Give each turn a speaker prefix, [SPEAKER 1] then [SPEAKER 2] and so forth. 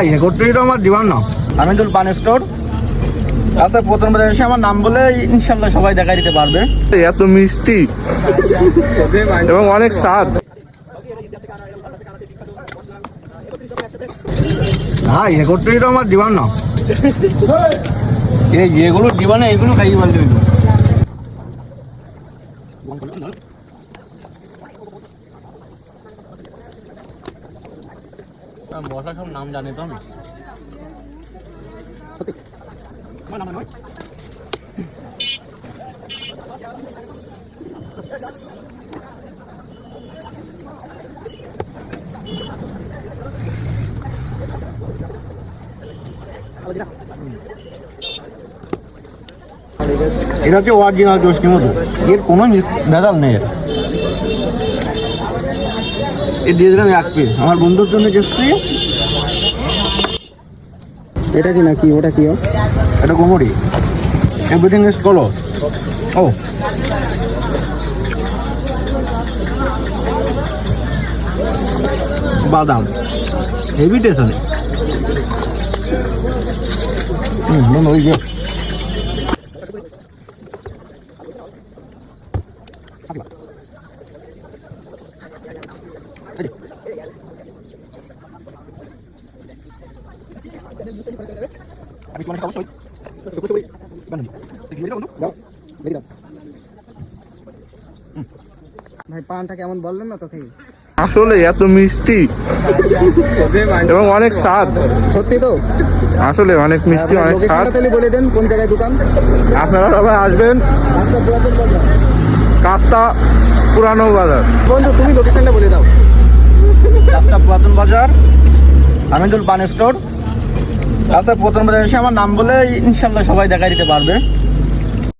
[SPEAKER 1] ভাই 31 আমার জীবন না আমিদুল পান স্টোর। আচ্ছা, প্রথম এসে আমার নাম বলে ইনশাল্লাহ সবাই দেখা দিতে পারবে।
[SPEAKER 2] এত মিষ্টি এবং অনেক স্বাদ।
[SPEAKER 1] ভাই 31 আমার জীবন না
[SPEAKER 3] এই যেগুলো জীবনে এগুলো খাই বলতে মশলা সব নাম জানি তো আমি।
[SPEAKER 1] এটা হচ্ছে অরিজিনাল জোসকি মতো, এর কোনো ভেজাল নেই। এ দিয়ে দিলাম 1 পিস আমার বন্ধুর জন্য গেছি।
[SPEAKER 4] এটা কি নাকি ওটা কি?
[SPEAKER 1] এটা গোমরি, এভরিথিং ইজ কলস। ও বাদাম হেভি টেস্ট অনেক। ওই যে
[SPEAKER 4] ভাই পানটা কেমন বললেন না তো খেয়ে?
[SPEAKER 2] আসলে এত মিষ্টি এবং অনেক স্বাদ।
[SPEAKER 4] সত্যি তো?
[SPEAKER 2] আসলে অনেক মিষ্টি, অনেক স্বাদ।
[SPEAKER 4] লোকেশনটা তাহলে বলে দেন কোন জায়গায় দোকান।
[SPEAKER 2] আপনারা সবাই আসবেন কাস্তা পুরানো বাজার।
[SPEAKER 4] বন্ধু তুমি লোকেশনটা বলে দাও।
[SPEAKER 1] রাস্তা পুরাতন বাজার, আমিদুল পান স্টোর। আচ্ছা, প্রথম এসে আমার নাম বলে ইনশাল্লাহ সবাই দেখা দিতে পারবে।